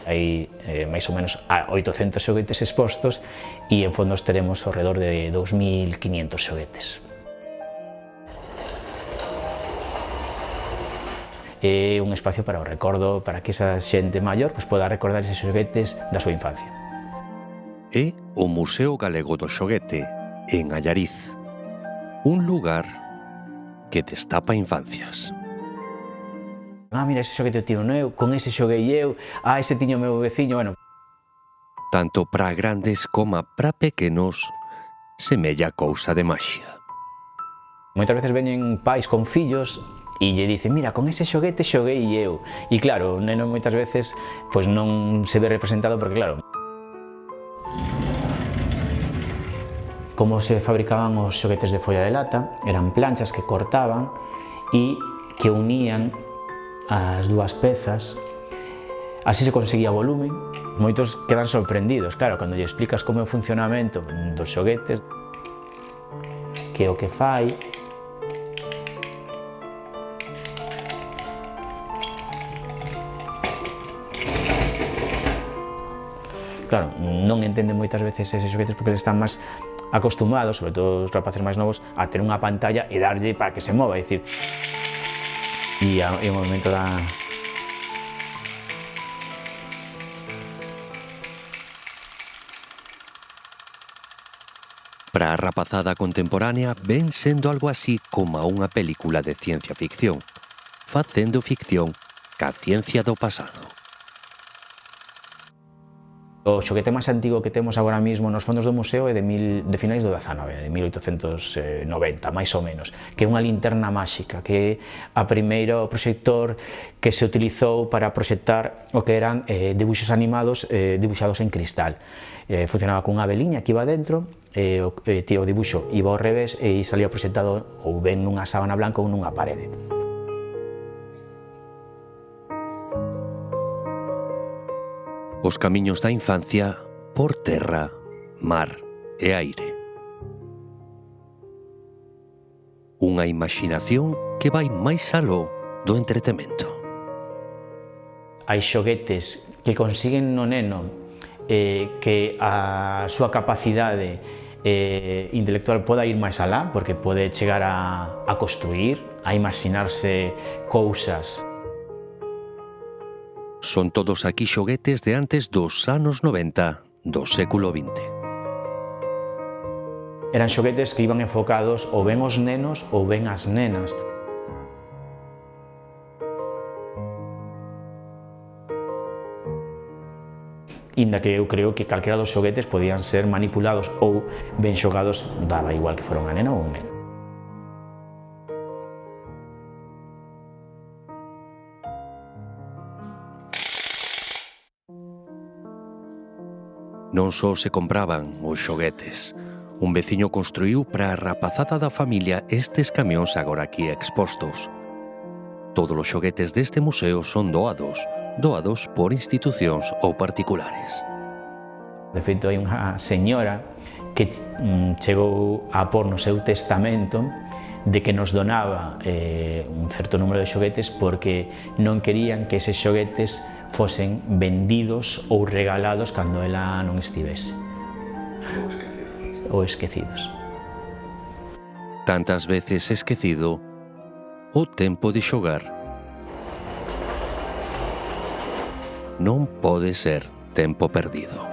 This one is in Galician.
Hai máis ou menos 800 xoguetes expostos e en fondos teremos ao redor de 2500 xoguetes. É un espacio para o recordo, para que esa xente maior poda recordar eses xoguetes da súa infancia. É o Museo Galego do Xoguete, en Allariz. Un lugar que destapa infancias. Mira, ese xoguete tiro eu, con ese xoguei eu, ese tiño o meu veciño, bueno. Tanto para grandes como para pequenos, semella cousa de maxia. Moitas veces veñen pais con fillos e lle dicen, mira, con ese xoguete xoguei eu. E claro, o neno moitas veces non se ve representado porque claro, como se fabricaban os xoguetes de folla de lata, eran planchas que cortaban e que unían as dúas pezas, así se conseguía volumen. Moitos quedan sorprendidos, claro, cando lle explicas como é o funcionamento dos xoguetes, que é o que fai. Claro, non entenden moitas veces eses xoguetes porque eles están máis acostumados, sobre todo os rapaces máis novos, a ter unha pantalla e darlle para que se mova, é dicir, e o momento da... Para a rapazada contemporánea ven sendo algo así como unha película de ciencia ficción, facendo ficción ca ciencia do pasado. O xoguete máis antigo que temos agora mesmo nos fondos do museo é de finais do 19, de 1890, máis ou menos, que é unha linterna máxica, que é o primeiro proxector que se utilizou para proxectar o que eran dibuixos animados dibuixados en cristal. Funcionaba cunha veliña que iba dentro, o dibuixo iba ao revés e salía proxectado ou ben nunha sábana blanca ou nunha parede. Os camiños da infancia por terra, mar e aire. Unha imaxinación que vai máis aló do entretemento. Hai xoguetes que consiguen no neno que a súa capacidade intelectual poda ir máis alá, porque pode chegar a construir, a imaginarse cousas. Son todos aquí xoguetes de antes dos anos 90 do século XX. Eran xoguetes que iban enfocados ou ben aos nenos ou ben ás nenas. Inda que eu creo que calquera dos xoguetes podían ser manipulados ou ben xogados, daba igual que fora unha nena ou un neno. Non só se compraban os xoguetes. Un veciño construíu para a rapazada da familia estes camións agora aquí expostos. Todos os xoguetes deste museo son doados por institucións ou particulares. De feito, hai unha señora que chegou a pôr no seu testamento de que nos donaba un certo número de xoguetes porque non querían que eses xoguetes fosen vendidos ou regalados cando ela non estivese. Ou esquecidos. Tantas veces esquecido o tempo de xogar. Non pode ser tempo perdido.